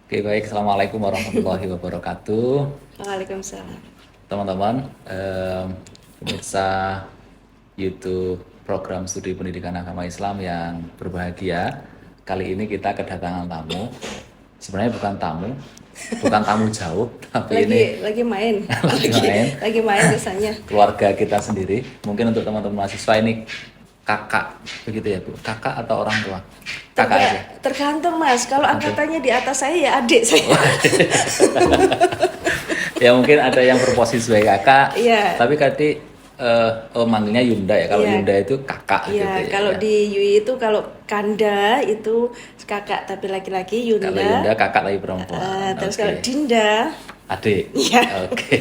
Oke, baik. Assalamualaikum warahmatullahi wabarakatuh. Waalaikumsalam. Teman-teman, pemirsa YouTube program studi pendidikan agama Islam yang berbahagia. Kali ini kita kedatangan tamu. Sebenarnya bukan tamu, bukan tamu jauh, tapi ini Lagi main, lagi main. lagi main biasanya. Keluarga kita sendiri. Mungkin untuk teman-teman mahasiswa ini kakak, begitu ya Bu? Kakak atau orang tua? Kakak aja. Tergantung Mas. Kalau angkatannya di atas saya ya adik saya. Ya mungkin ada yang berposisi sebagai kakak, Iya. tapi tadi manggilnya Yunda ya. Kalau Iya. Yunda itu kakak gitu Iya. ya. Kalau Ya. di UI itu kalau Kanda itu kakak tapi laki-laki Kalau Yunda Yunda. kakak lagi perempuan. Terus Oke. kalau Dinda, Adik. Iya. Oke.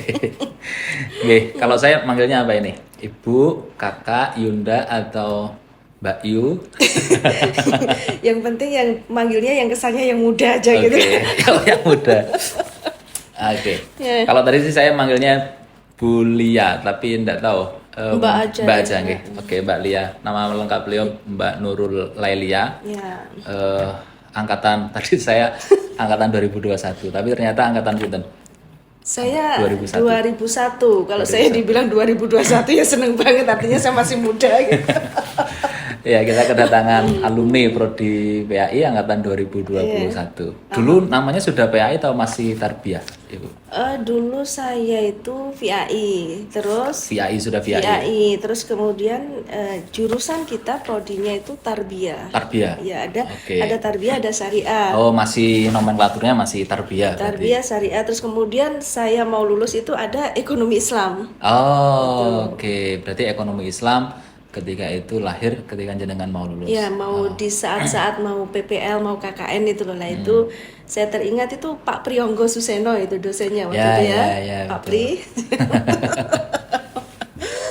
Oke, kalau saya manggilnya apa ini? Ibu, kakak, Yunda atau Mbak Yu? yang penting yang manggilnya yang kesannya yang muda aja gitu. Oke, kalau yang muda. Oke. Ya. Kalau tadi sih saya manggilnya Bu Lia, tapi enggak tahu. Mbak aja. Mbak aja, nggih. Oke, Mbak Lia. Nama lengkap beliau Mbak Nurul Lailia. Ya. Angkatan tadi saya angkatan 2021, tapi ternyata angkatan Punten. Saya 2001. 2001. Kalau saya 2001. dibilang 2021 ya seneng banget, artinya saya masih muda gitu. Ya, kita kedatangan alumni Prodi PAI angkatan 2021. Dulu namanya sudah PAI atau masih Tarbiyah, Ibu? Dulu saya itu VAI, terus PAI sudah PAI. VAI, terus kemudian jurusan kita prodinya itu Tarbiyah. Tarbiyah. Ya ada Oke. ada Tarbiyah, ada Syariah. Oh, masih nomenklaturnya masih Tarbiyah berarti. Tarbiyah, Syariah, terus kemudian saya mau lulus itu ada Ekonomi Islam. Oh, oke. Berarti ekonomi Islam ketika itu lahir ketika jenengan mau lulus. Ya mau di saat-saat mau PPL mau KKN itu loh lah itu saya teringat itu Pak Priyonggo Suseno itu dosennya waktu Ya, itu ya, ya, Pak betul. Pri.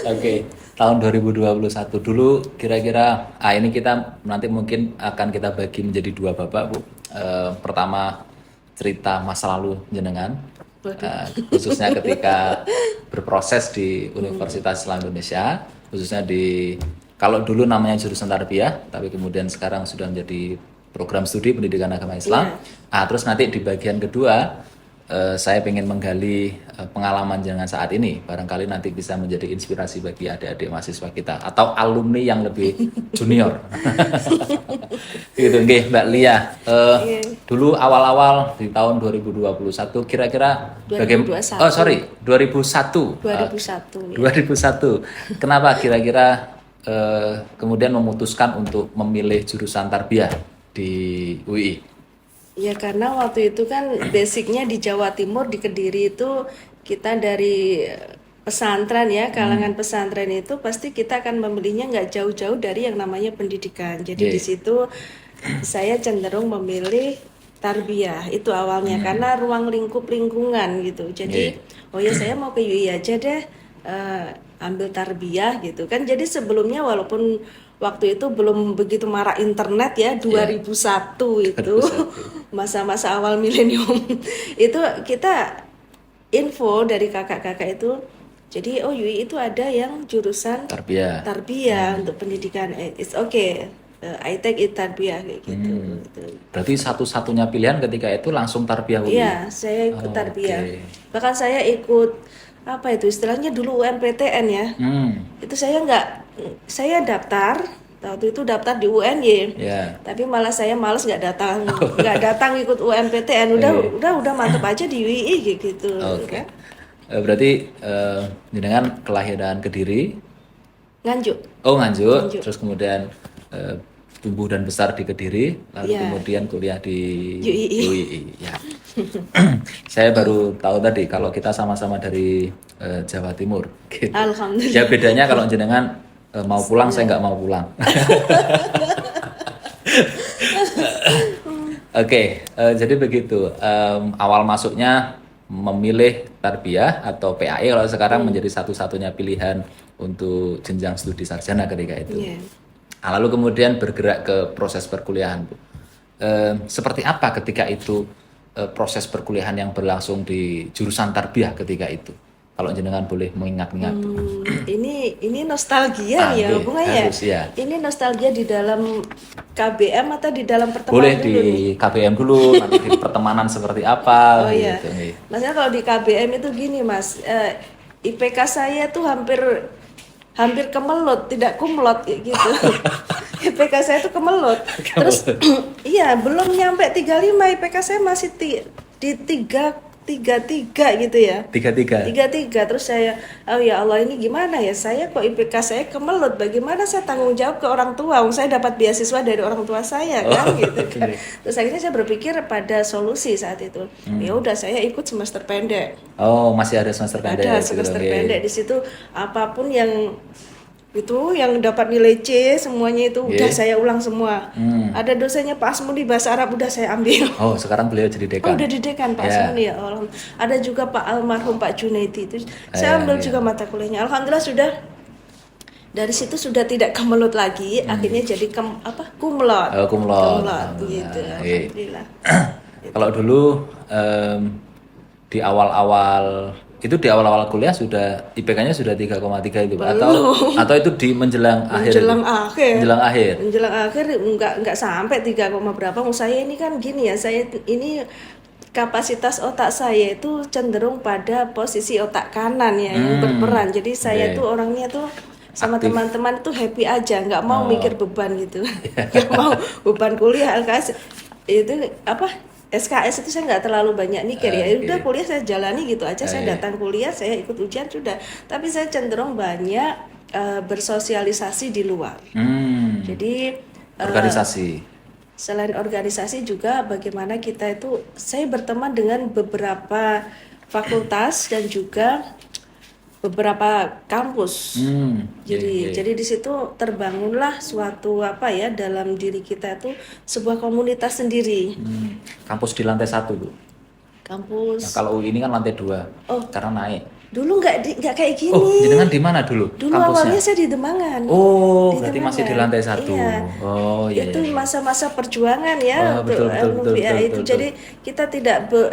Oke, tahun 2021 dulu kira-kira ini kita nanti mungkin akan kita bagi menjadi dua babak, Bu. Pertama cerita masa lalu jenengan. Khususnya ketika berproses di Universitas Islam Indonesia, khususnya di kalau dulu namanya jurusan tarbiyah, tapi kemudian sekarang sudah menjadi program studi pendidikan agama Islam. Terus nanti di bagian kedua saya ingin menggali pengalaman jenengan saat ini, barangkali nanti bisa menjadi inspirasi bagi adik-adik mahasiswa kita atau alumni yang lebih junior. Gitu, nggih, Mbak Lia. Dulu awal-awal di tahun 2021 kira-kira 2021. Oh, sorry, 2001. 2001 ya. 2001. Kenapa kira-kira kemudian memutuskan untuk memilih jurusan tarbiyah di UI? Ya karena waktu itu kan basicnya di Jawa Timur di Kediri itu kita dari pesantren ya, kalangan pesantren itu pasti kita akan memilihnya nggak jauh-jauh dari yang namanya pendidikan. Jadi di situ saya cenderung memilih tarbiyah itu awalnya karena ruang lingkup lingkungan gitu. Jadi oh ya saya mau ke UI aja deh, ambil tarbiyah gitu kan. Jadi sebelumnya walaupun waktu itu belum begitu marak internet ya 2001 itu masa-masa awal milenium itu kita info dari kakak-kakak itu jadi oh UI itu ada yang jurusan Tarbiyah. untuk pendidikan it's okay. I take it tarbiyah kayak gitu. Berarti satu-satunya pilihan ketika itu langsung tarbiyah UI. Iya, saya ikut tarbiyah. Oke. Bahkan saya ikut apa itu istilahnya dulu UMPTN ya. Itu saya daftar waktu itu daftar di UNY. Ya. Tapi malah saya malas nggak datang ikut UMPTN. Udah mantep aja di UI gitu. Oke. Kan? Berarti jenengan kelahiran Kediri. Nganjuk. Oh, Nganjuk. Terus kemudian tumbuh dan besar di Kediri, lalu Iya. kemudian kuliah di UII. Ya. Saya baru tahu tadi kalau kita sama-sama dari Jawa Timur. Gitu. Alhamdulillah. Ya bedanya kalau jenengan mau pulang, saya nggak mau pulang. Oke, jadi begitu. Awal masuknya memilih tarbiyah atau PAI kalau sekarang menjadi satu-satunya pilihan untuk jenjang studi sarjana ketika itu. Iya. Lalu kemudian bergerak ke proses perkuliahan, Bu. Seperti apa ketika itu proses perkuliahan yang berlangsung di jurusan tarbiyah ketika itu? Kalau jenengan boleh mengingat-ingat. Ini nostalgia nih ya Nggih, hubungannya. harus ya. Ini nostalgia di dalam KBM atau di dalam Boleh pertemanan di dulu nih? KBM dulu, nanti di pertemanan seperti apa Oh iya, gitu. Nggih. maksudnya kalau di KBM itu gini mas, IPK saya tuh hampir hampir kemelut, tidak kumlot kayak gitu. IPK saya tuh kemelut. Terus iya belum nyampe 35 IPK saya masih di 3 gitu ya. 33. 3 terus saya, oh ya Allah ini gimana ya, saya kok IPK saya kemelut, bagaimana saya tanggung jawab ke orang tua, wong saya dapat beasiswa dari orang tua saya kan gitu kan. Terus akhirnya saya berpikir pada solusi saat itu, ya udah saya ikut semester pendek, Oh, masih ada semester pendek ada gitu, semester nggih. pendek di situ apapun yang itu yang dapat nilai C semuanya itu udah saya ulang semua. Ada dosennya Pak Asmuni bahasa Arab udah saya ambil. Oh, sekarang beliau jadi Oh, dekan. udah di dekan Pak Ya. Asmuni ya Allah. Ada juga Pak almarhum Pak Junaidi itu. Saya ambil juga mata kuliahnya. Alhamdulillah sudah dari situ sudah tidak kemelut lagi, akhirnya jadi kumlot. Oh, kumlot. Kumlot gitu. Iya. Alhamdulillah. Kalau dulu di awal-awal itu di awal-awal kuliah sudah IPK-nya sudah 3,3 itu Pak? Atau itu di menjelang akhir? Menjelang akhir. Menjelang akhir. Menjelang akhir enggak sampai 3, berapa. Saya ini kan gini ya, saya ini kapasitas otak saya itu cenderung pada posisi otak kanan ya yang berperan. Jadi saya tuh orangnya tuh sama teman-teman tuh happy aja, nggak mau mikir beban gitu, nggak mau beban kuliah LKS itu SKS itu saya nggak terlalu banyak mikir ya. Udah kuliah saya jalani gitu aja, saya datang kuliah, saya ikut ujian sudah. Tapi saya cenderung banyak bersosialisasi di luar. Jadi Organisasi. selain organisasi juga bagaimana kita itu, saya berteman dengan beberapa fakultas dan juga beberapa kampus. Jadi di situ terbangunlah suatu dalam diri kita itu sebuah komunitas sendiri. Kampus di lantai 1 Bu. Kampus. Nah, kalau UI ini kan lantai 2. Karena naik. Dulu nggak kayak gini. Oh, jenengan di mana dulu? Dulu kampusnya? awalnya saya di Demangan. Oh, Di berarti masih di Demangan. lantai 1. Iya. Oh, iya. Itu iya. masa-masa perjuangan ya untuk ilmu VA itu. Jadi kita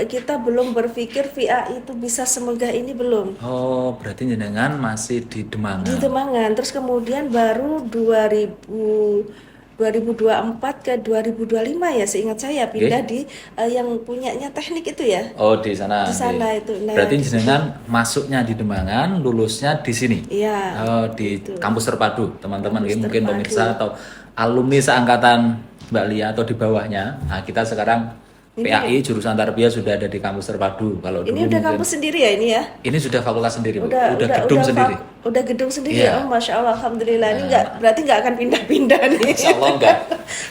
kita belum berpikir VA itu bisa semegah ini, belum. Oh, berarti jenengan masih di Demangan. Di Demangan. Terus kemudian baru 2024 ke 2025 ya seingat saya pindah di yang punyanya teknik itu ya. Oh, di sana. Di sana itu. Nah, berarti jenengan masuknya di Demangan, lulusnya di sini. Iya. Oh, di kampus terpadu, teman-teman. Mungkin pemirsa atau alumni seangkatan Mbak Lia atau di bawahnya. Nah, kita sekarang PAI jurusan tarbiyah sudah ada di kampus terpadu. Kalau ini dulu udah mungkin kampus sendiri ya ini ya? ini sudah fakultas sendiri, Bu. Udah gedung sendiri. Udah gedung sendiri Iya. ya. Oh, Masya Allah, Alhamdulillah. Ini berarti nggak akan pindah-pindah nih. Insya Allah enggak.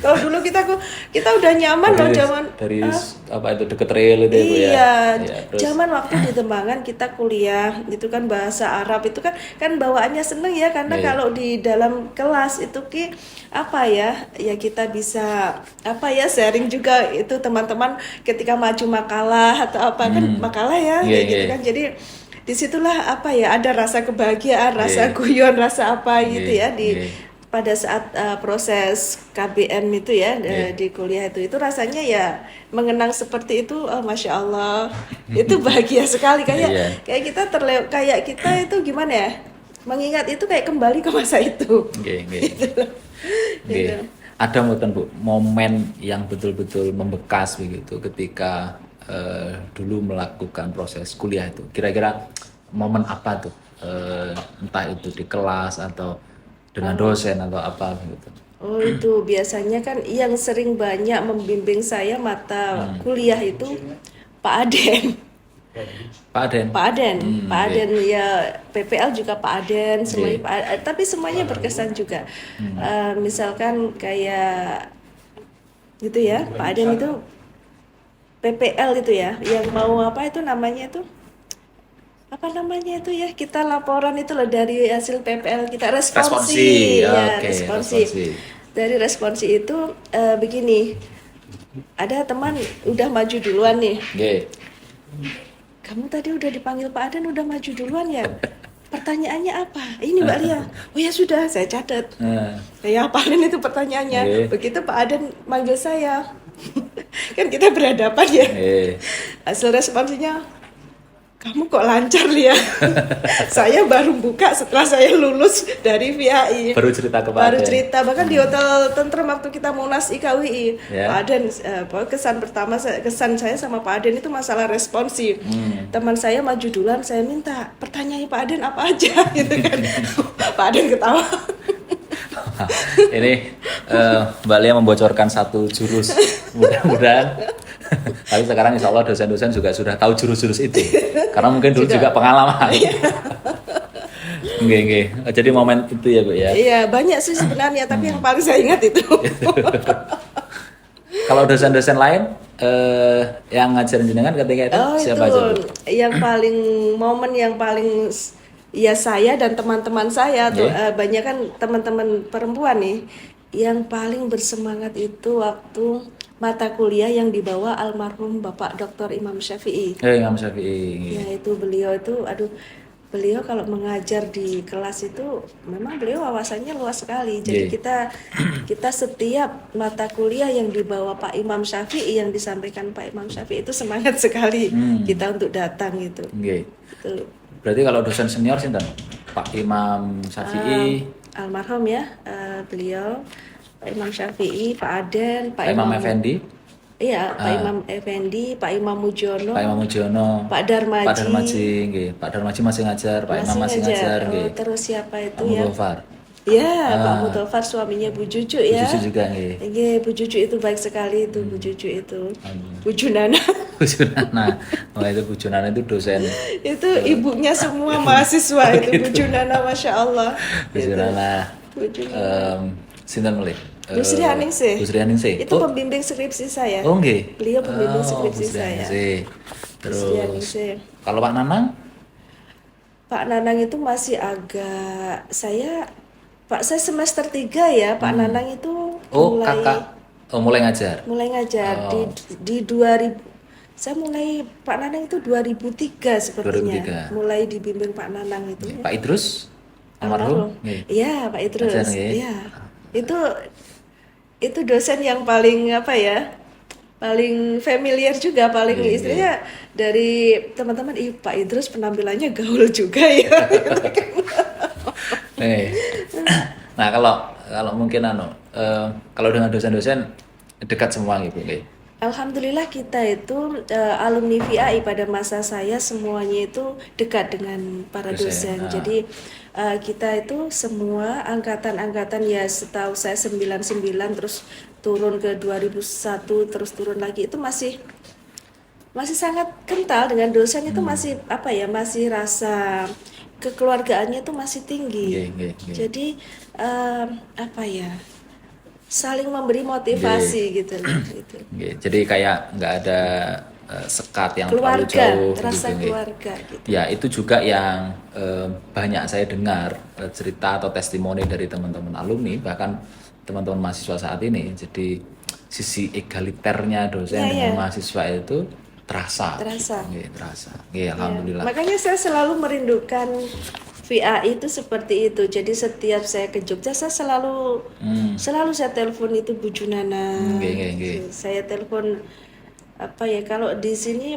Kalau dulu kita udah nyaman loh zaman dari apa itu deket rail itu ya, Bu, ya. Iya, Terus, zaman waktu di Demangan kita kuliah itu kan bahasa Arab itu kan bawaannya seneng ya, karena kalau di dalam kelas itu ya kita bisa sharing juga itu teman-teman ketika maju makalah atau kan makalah ya kayak gitu kan. Jadi disitulah ada rasa kebahagiaan, rasa guyon, rasa gitu ya pada saat proses KBM itu ya di kuliah itu rasanya ya mengenang seperti itu. Oh, Masya Allah, itu bahagia sekali kayak kayak kita itu gimana ya, mengingat itu kayak kembali ke masa itu. Gitu. Ada mungkin Bu momen yang betul-betul membekas begitu ketika dulu melakukan proses kuliah itu, kira-kira momen apa tuh, entah itu di kelas atau dengan dosen atau apa gitu. Oh, itu biasanya kan yang sering banyak membimbing saya mata kuliah itu Pak Aden. Pak Aden ya, PPL juga Pak Aden, semuanya tapi semuanya berkesan juga. Misalkan kayak gitu ya, Pak Aden itu PPL itu ya, yang mau itu namanya itu ya, kita laporan itu loh dari hasil PPL kita, responsi. Dari responsi itu begini, ada teman udah maju duluan nih. Kamu tadi udah dipanggil Pak Aden, udah maju duluan ya? Pertanyaannya apa? Ini Mbak Lia. Oh ya sudah, saya catat. Saya hafalin itu pertanyaannya. Begitu Pak Aden manggil saya, kan kita berhadapan ya. Hasil responsinya, kamu kok lancar ya? Saya baru buka setelah saya lulus dari VAI. Baru cerita ke Pak Baru Aden. cerita, bahkan di Hotel Tentrem waktu kita Munas IKWI. Ya. Pak Aden, kesan saya sama Pak Aden itu masalah responsif. Teman saya maju duluan, saya minta pertanyaan Pak Aden apa aja gitu kan. Pak Aden ketawa. Ini Mbak Lia membocorkan satu jurus, mudah-mudahan. Tapi sekarang insya Allah dosen-dosen juga sudah tahu jurus-jurus itu, karena mungkin dulu juga pengalaman. Nggih. Jadi momen itu ya Bu ya. Iya, banyak sih sebenarnya, tapi yang paling saya ingat itu. Kalau dosen-dosen lain yang ngajarin jenengan ketika itu siapa aja Bu? Yang paling momen yang paling ya saya dan teman-teman saya tuh banyak kan teman-teman perempuan nih yang paling bersemangat itu waktu mata kuliah yang dibawa almarhum Bapak Dr. Imam Syafi'i. Imam Syafi'i. Ya itu beliau itu beliau kalau mengajar di kelas itu memang beliau wawasannya luas sekali. Jadi kita setiap mata kuliah yang dibawa Pak Imam Syafi'i, yang disampaikan Pak Imam Syafi'i itu semangat sekali kita untuk datang gitu. Itu. Berarti kalau dosen senior sinten? Pak Imam Syafi'i, almarhum ya, beliau Pak Imam Syafi'i, Pak Aden, Pak Imam Effendi. Iya, Pak Imam Effendi, Pak Imam Mujono, Pak Imam Mujono, Pak Darmaji. Pak Darmaji, nggih. Pak Darmaji masih ngajar, Pak Imam masih ngajar, nggih. Terus siapa itu Pak ya? Mudofar. Ya, Pak Mudofar suaminya Bu Juju ya. Bu Juju juga nggih. Nggih, Bu Juju itu baik sekali itu, Bu Juju itu. Bu Junana. Bu Junana. Oh, itu Bu Junana itu dosen. Itu ibunya semua mahasiswa itu Bu Junana, Masya Allah. Bu Junana. Bu Junana. Sinten melih? Bu Sri Haningsih. Bu Sri Haningsih. Itu pembimbing skripsi saya. Oh, nggih. Beliau pembimbing skripsi Bu Sri saya. Haningsih. Bu Sri Haningsih. Kalau Pak Nanang? Pak Nanang itu masih agak saya semester 3 ya, Pak Nanang itu kakak. Mulai ngajar. Mulai ngajar di 2000. Saya mulai Pak Nanang itu 2003 sepertinya. 2003. Mulai dibimbing Pak Nanang itu. Ya. Pak Idrus almarhum. Iya, Pak Idrus. Ngajar, Iya. Itu dosen yang paling apa ya? Paling familiar juga, paling istilahnya dari teman-teman, Pak Idrus penampilannya gaul juga ya. Nah, kalau mungkin kalau dengan dosen-dosen dekat semua gitu, Alhamdulillah kita itu alumni VAI pada masa saya semuanya itu dekat dengan para dosen. Jadi kita itu semua angkatan-angkatan ya, setahu saya 99 terus turun ke 2001 terus turun lagi, itu masih sangat kental dengan dosen. Itu masih masih rasa kekeluargaannya itu masih tinggi. Jadi saling memberi motivasi gitu loh. Gitu. Jadi kayak nggak ada sekat yang keluarga, terlalu jauh. Rasa gitu, keluarga gitu. Ya itu juga yang banyak saya dengar cerita atau testimoni dari teman-teman alumni, bahkan teman-teman mahasiswa saat ini. Jadi sisi egaliternya dosen dengan mahasiswa itu terasa. Alhamdulillah. Makanya saya selalu merindukan VAI itu seperti itu. Jadi setiap saya ke Jogja saya selalu saya telepon itu Bu Junana. Saya telepon kalau di sini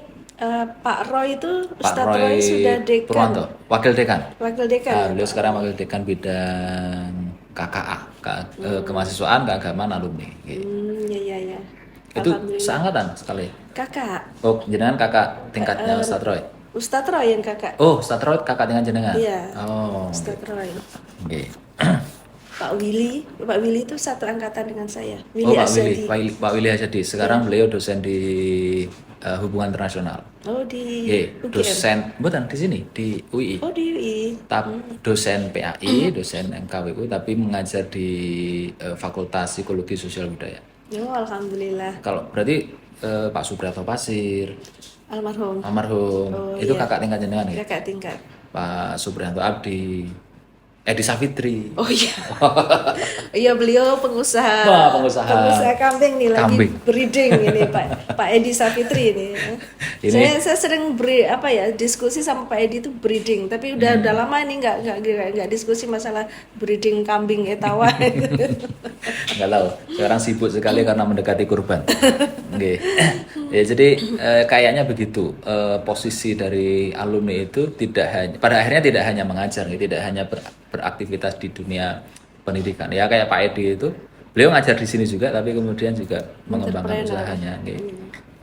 Pak Roy itu Ustadz Roy sudah dekan. Purwanto, wakil dekan. Beliau sekarang wakil dekan bidang KKA, kemahasiswaan, keagamaan alumni. Iya. Itu seangkatan sekali. Kakak. Oh, jenengan kakak tingkatnya Ustadz Roy. Ustadz Roy yang kakak. Oh, Ustadz Roy kakak dengan jenengan. Iya. Oh. Ustadz Roy. Okay. Pak Willy itu satu angkatan dengan saya. Pak Willy Asyadi. Sekarang beliau dosen di hubungan internasional. Oh, di dosen, bukan di sini, di UI. Oh, di UI. Dosen PAI, dosen MKWU, tapi mengajar di Fakultas Psikologi Sosial Budaya. Oh, alhamdulillah. Kalau berarti Pak Subrata Pasir, almarhum. Oh, itu kakak tingkat jenengan ya? Kakak tingkat. Pak Subrianto Abdi, Edi Savitri. Oh iya. Iya, beliau pengusaha. Wah, pengusaha kambing nih, lagi breeding ini Pak Edi Savitri ini. Saya sering diskusi sama Pak Edi itu breeding, tapi udah lama ini nggak diskusi masalah breeding kambing etawa. Nggak tahu. Sekarang sibuk sekali karena mendekati kurban. Nggih. Ya jadi kayaknya begitu. Posisi dari alumni itu tidak hanya pada akhirnya tidak hanya mengajar, tidak hanya beraktivitas di dunia pendidikan. Ya kayak Pak Edi itu, beliau ngajar di sini juga, tapi kemudian juga mengembangkan Entrepreneur. usahanya. Nggih.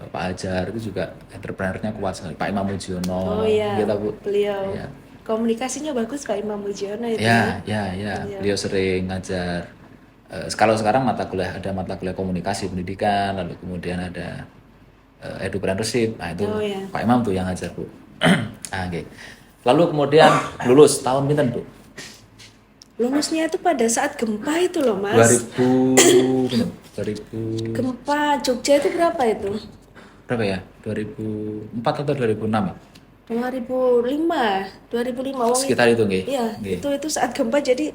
Pak Ajar itu juga entrepreneurnya kuat sekali. Pak Imam Oh Mujiono, iya, kita Bu. beliau Ya. komunikasinya bagus Pak Imam Mujiono itu ya. Ya, Iya. beliau sering ngajar. Kalau sekarang ada mata kuliah komunikasi pendidikan, lalu kemudian ada edupreneurship. Nah itu Oh ya. Pak Imam tuh yang ngajar Bu. Ah, oke. Lalu kemudian lulus tahun pinten Bu? Lulusnya itu pada saat gempa itu loh Mas. 2000 pinten? 2000 Gempa Jogja itu berapa itu? berapa ya? 2004 atau 2006 ya? 2005, 2005 wong Sekitar itu nggih. iya, Nggih. itu saat gempa jadi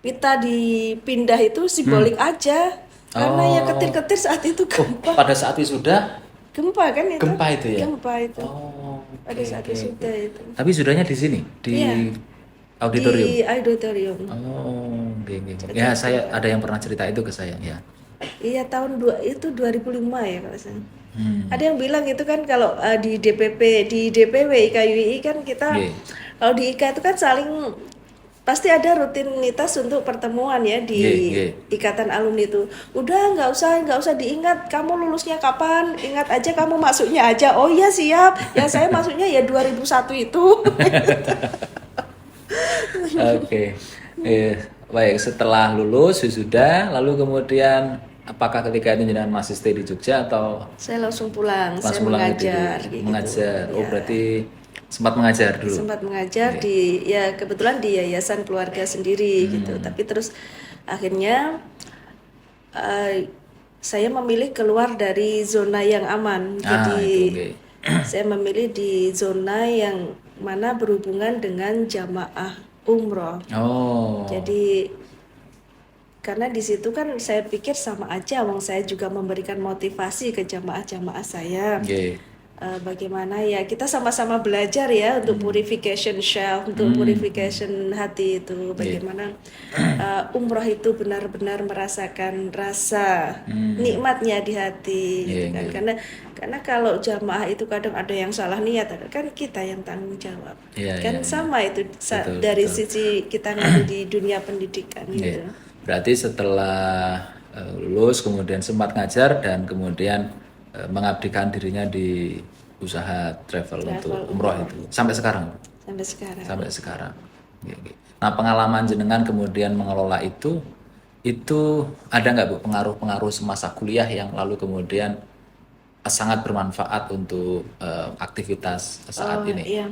kita dipindah itu simbolik aja. Karena ya ketir-ketir saat itu gempa. Pada saat wisuda Gempa kan itu? gempa itu ya? Gempa itu. Oh, Pada saat wisuda itu. tapi sudahnya di sini, di Iya. auditorium. Di auditorium. Oh, oke. Ya, saya ada yang pernah cerita itu ke saya, ya. Iya itu 2005 ya kalau saya. Hmm. Ada yang bilang itu kan kalau di DPW IKUI kan kita Nggih. kalau di IKA itu kan saling pasti ada rutinitas untuk pertemuan ya di Nggih. ikatan alumni itu. Udah nggak usah diingat kamu lulusnya kapan, ingat aja kamu masuknya aja. Oh iya siap. Ya saya masuknya ya 2001 itu. Oke. Baik, setelah lulus wisuda, lalu kemudian apakah ketika itu jenengan masih stay di Jogja atau Saya langsung pulang, saya langsung pulang ke mengajar Jogja? gitu. Mengajar. Oh, Ya. berarti sempat mengajar dulu. Sempat mengajar di ya kebetulan di yayasan keluarga sendiri gitu, tapi terus akhirnya saya memilih keluar dari zona yang aman, jadi itu, oke. saya memilih di zona yang mana berhubungan dengan jamaah umroh. Oh. Jadi karena di situ kan saya pikir sama aja, wong saya juga memberikan motivasi ke jamaah-jamaah saya. Oke. Bagaimana ya kita sama-sama belajar ya untuk purification self, untuk purification hati itu. Bagaimana umroh itu benar-benar merasakan rasa nikmatnya di hati, gitu kan. Karena kalau jamaah itu kadang ada yang salah niat, kan kita yang tanggung jawab. Iya, Kan iya, iya. sama itu Betul, dari betul. sisi kita nanti di dunia pendidikan gitu. Berarti setelah lulus kemudian sempat ngajar dan kemudian mengabdikan dirinya di usaha travel untuk umroh itu sampai sekarang. Sampai sekarang. Sampai sekarang. Oke. Nah, pengalaman jenengan kemudian mengelola itu ada nggak Bu pengaruh-pengaruh semasa kuliah yang lalu kemudian sangat bermanfaat untuk aktivitas saat ini? Iya.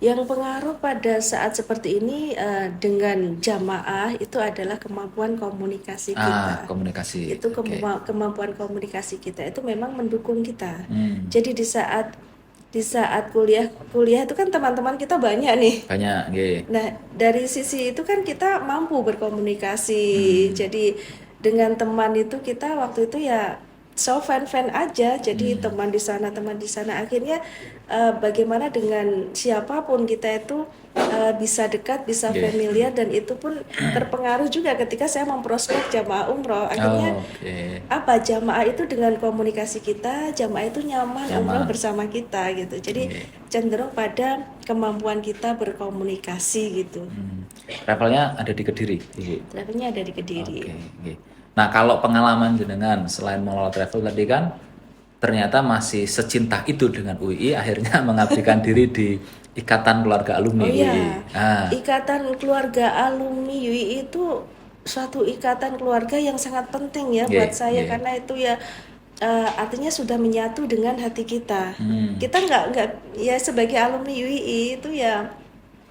Yang pengaruh pada saat seperti ini dengan jamaah itu adalah kemampuan komunikasi kita. Komunikasi. Itu kemampuan komunikasi kita itu memang mendukung kita. Hmm. Jadi di saat kuliah itu kan teman-teman kita banyak nih. Banyak, nggih. Nah, dari sisi itu kan kita mampu berkomunikasi. Jadi dengan teman itu kita waktu itu ya so fan aja. Jadi teman di sana, akhirnya bagaimana dengan siapapun kita itu bisa dekat, bisa familiar, dan itu pun terpengaruh juga ketika saya memprospek jamaah umroh. Akhirnya apa, jamaah itu dengan komunikasi kita, jamaah itu nyaman umroh bersama kita gitu. Jadi cenderung pada kemampuan kita berkomunikasi gitu. Travelnya ada di Kediri, Ibu? Travelnya ada di Kediri. Oke. Nah, kalau pengalaman jenengan selain mengelola travel tadi kan ternyata masih secinta itu dengan UI, akhirnya mengabdikan diri di Ikatan Keluarga Alumni UI. Ikatan Keluarga Alumni UI itu suatu ikatan keluarga yang sangat penting ya buat saya, karena itu ya artinya sudah menyatu dengan hati kita. Kita nggak ya sebagai alumni UI itu ya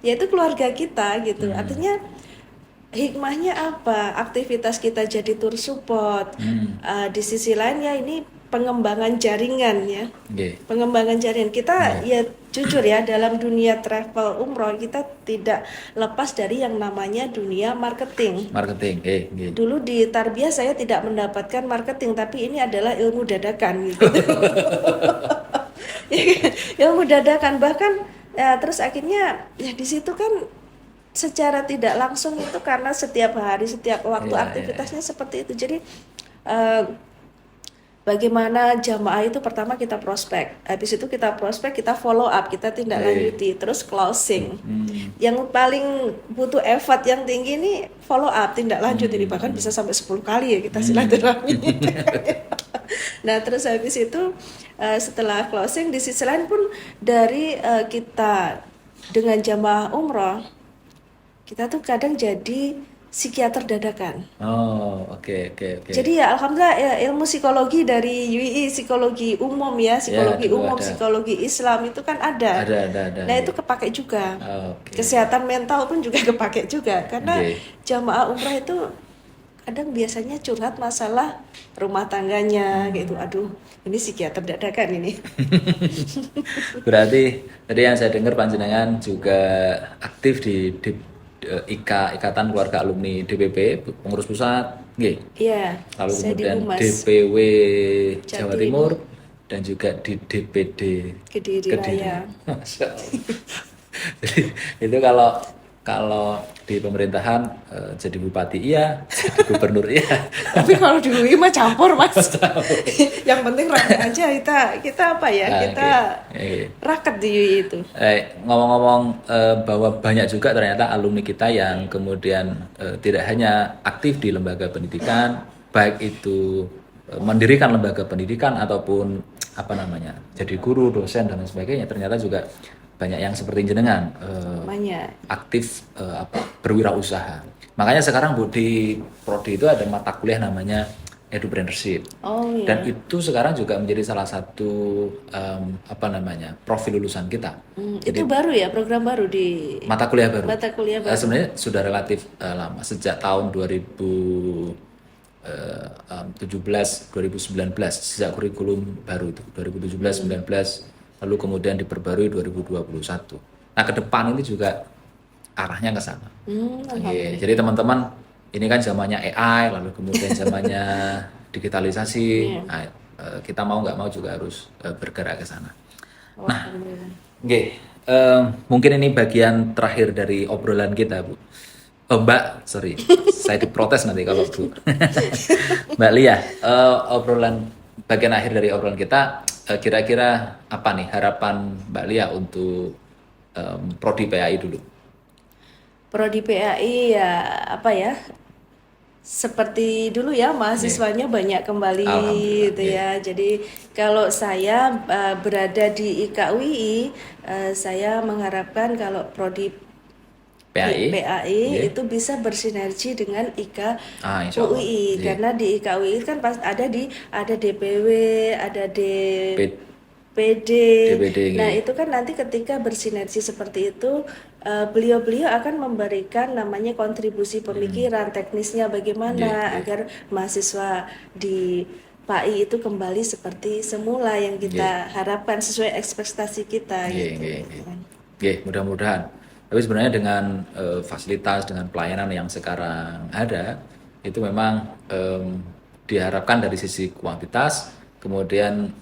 itu keluarga kita gitu. Artinya hikmahnya apa? Aktivitas kita jadi tour support. Di sisi lain ya ini pengembangan jaringan ya. Pengembangan jaringan kita ya jujur ya, dalam dunia travel umroh kita tidak lepas dari yang namanya dunia marketing. Dulu di Tarbiyah saya tidak mendapatkan marketing, tapi ini adalah ilmu dadakan gitu. Ilmu dadakan, bahkan terus akhirnya ya di situ kan secara tidak langsung itu karena setiap hari, setiap waktu aktivitasnya seperti itu. Jadi bagaimana jamaah itu pertama kita prospek, habis itu kita prospek, kita follow up, kita tindak lanjuti, terus closing. Yang paling butuh effort yang tinggi ini follow up, tindak lanjut ini bahkan bisa sampai 10 kali ya kita silaturahmi. Nah terus habis itu setelah closing di sisi lain pun dari kita dengan jamaah umroh kita tuh kadang jadi psikiater dadakan. Oh, oke, oke, oke. Jadi ya alhamdulillah ya, ilmu psikologi dari UI, psikologi umum ya, psikologi dulu umum, ada. psikologi Islam itu kan ada. Ada. Nah itu kepake juga. Oke. Kesehatan mental pun juga kepake juga karena Oke. jamaah umrah itu kadang biasanya curhat masalah rumah tangganya gitu. Aduh, ini psikiater dadakan ini. Berarti tadi yang saya dengar panjenengan juga aktif di Ikatan Keluarga Alumni DPP pengurus pusat, nggih. Iya, Lalu saya di kemudian Humas DPW Jawa Jatim, Timur dan juga di DPD Kediri Raya. Masya Allah. Jadi itu kalau di pemerintahan jadi bupati iya, jadi gubernur iya. Tapi kalau di UI mah campur mas. Yang penting rakyat aja kita apa ya? Ah, Kita oke. raket di UI itu. Ngomong-ngomong bahwa banyak juga ternyata alumni kita yang kemudian tidak hanya aktif di lembaga pendidikan, baik itu mendirikan lembaga pendidikan ataupun apa namanya, jadi guru, dosen dan lain sebagainya. Ternyata juga banyak yang seperti jenengan Banyak. aktif berwirausaha. Makanya sekarang Bu di prodi itu ada mata kuliah namanya entrepreneurship. Oh iya. Dan itu sekarang juga menjadi salah satu apa namanya profil lulusan kita. Itu baru ya, program baru di Mata kuliah baru. mata kuliah baru. Sebenarnya sudah relatif lama sejak tahun 2017 2019 sejak kurikulum baru itu 2017 19 lalu kemudian diperbarui 2021. Nah, ke depan ini juga arahnya ke sana. Oke, jadi teman-teman ini kan zamannya AI lalu kemudian zamannya digitalisasi. Nah, kita mau nggak mau juga harus bergerak ke sana. Nah, oke, mungkin ini bagian terakhir dari obrolan kita, Bu. Oh, Mbak, sorry, saya diprotes nanti kalau Bu. Mbak Lia, bagian akhir dari obrolan kita, kira-kira apa nih harapan Mbak Lia untuk prodi PAI dulu? Prodi PAI ya apa ya? Seperti dulu ya mahasiswanya banyak kembali Alhamdulillah, gitu ya. Jadi kalau saya berada di IKUI, saya mengharapkan kalau prodi PAI, itu bisa bersinergi dengan insya Allah. UI karena di IKUI kan pas ada DPW, ada DPD. Nah, itu kan nanti ketika bersinergi seperti itu beliau-beliau akan memberikan namanya kontribusi pemikiran teknisnya bagaimana agar mahasiswa di PAI itu kembali seperti semula yang kita harapkan sesuai ekspektasi kita gitu. Mudah-mudahan. Tapi sebenarnya dengan fasilitas, dengan pelayanan yang sekarang ada, itu memang diharapkan dari sisi kuantitas, kemudian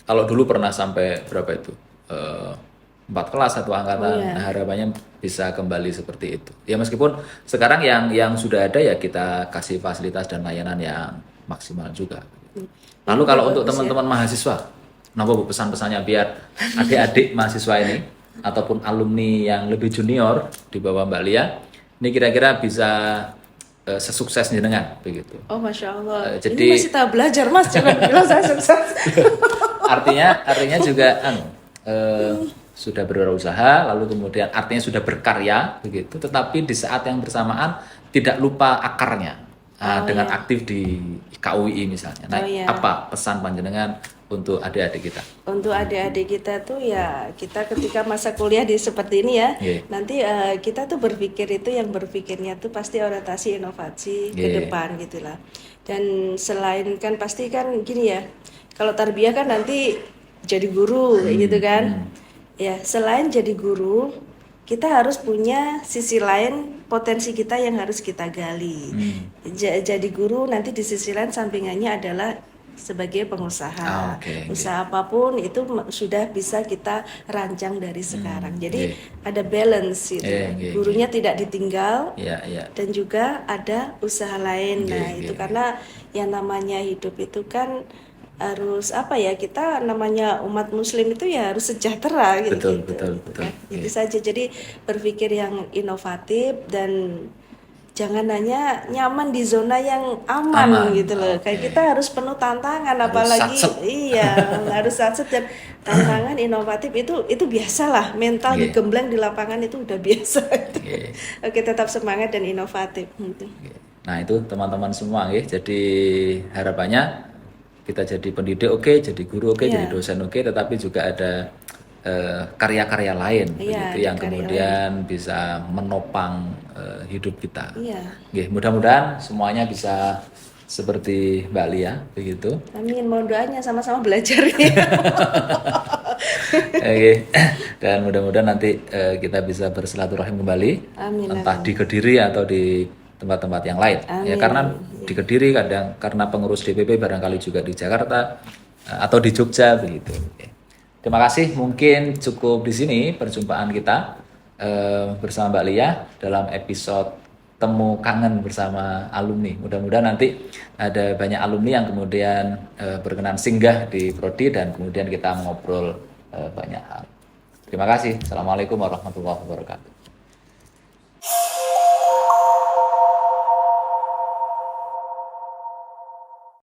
kalau dulu pernah sampai berapa itu? 4 kelas satu angkatan, nah, harapannya bisa kembali seperti itu. Ya meskipun sekarang yang sudah ada ya kita kasih fasilitas dan layanan yang maksimal juga. Lalu kalau untuk teman-teman mahasiswa, kenapa Bu pesan-pesannya biar adik-adik mahasiswa ini ataupun alumni yang lebih junior di bawah Mbak Lia, ini kira-kira bisa sesukses jenengan begitu. Oh masya Allah. Jadi ini masih tahap belajar mas, jangan bilang saya sukses. artinya juga sudah berwirausaha, lalu kemudian artinya sudah berkarya begitu, tetapi di saat yang bersamaan tidak lupa akarnya dengan aktif di KUI misalnya. Nah, apa pesan panjenengan untuk adik-adik kita? Untuk adik-adik kita tuh ya kita ketika masa kuliah di seperti ini ya, nanti kita tuh berpikir itu yang berpikirnya tuh pasti orientasi inovasi ke depan gitulah. Dan selain kan pasti kan gini ya, kalau tarbiyah kan nanti jadi guru gitu kan. Ya, selain jadi guru, kita harus punya sisi lain potensi kita yang harus kita gali. Jadi guru nanti di sisi lain sampingannya adalah sebagai pengusaha. Oke. Usaha apapun itu sudah bisa kita rancang dari sekarang. Jadi Nggih. ada balance gitu. Nggih, Gurunya tidak ditinggal Iya, iya. dan juga ada usaha lain. Nah, Nggih, itu nggih. karena yang namanya hidup itu kan harus apa ya, kita namanya umat muslim itu ya harus sejahtera Betul, gitu betul, gitu betul. kan. Itu Nggih. saja, jadi berpikir yang inovatif dan jangan hanya nyaman di zona yang aman Aman. gitu loh. Kayak Oke. kita harus penuh tantangan, Harus apalagi satset. iya harus satset dan tantangan inovatif itu biasalah. Mental Nggih. digembleng di lapangan itu udah biasa. Nggih. Oke, tetap semangat dan inovatif gitu. Nah itu teman-teman semua ya. Jadi harapannya kita jadi pendidik oke, jadi guru oke, jadi Iya. dosen oke, tetapi juga ada karya-karya lain Iya, begitu ada yang karya kemudian bisa menopang hidup kita. Iya. Oke, mudah-mudahan semuanya bisa seperti Mbak Lia begitu. Amin, mohon doanya sama-sama belajar ya. Oke, dan mudah-mudahan nanti kita bisa bersilaturahim kembali, Amin, entah di Kediri atau di tempat-tempat yang lain. Ya Amin. karena di Kediri kadang karena pengurus DPP barangkali juga di Jakarta atau di Jogja begitu. Oke. Terima kasih, mungkin cukup di sini perjumpaan kita bersama Mbak Lia dalam episode temu kangen bersama alumni. Mudah-mudahan nanti ada banyak alumni yang kemudian berkenan singgah di Prodi dan kemudian kita ngobrol banyak hal. Terima kasih. Assalamualaikum warahmatullahi wabarakatuh.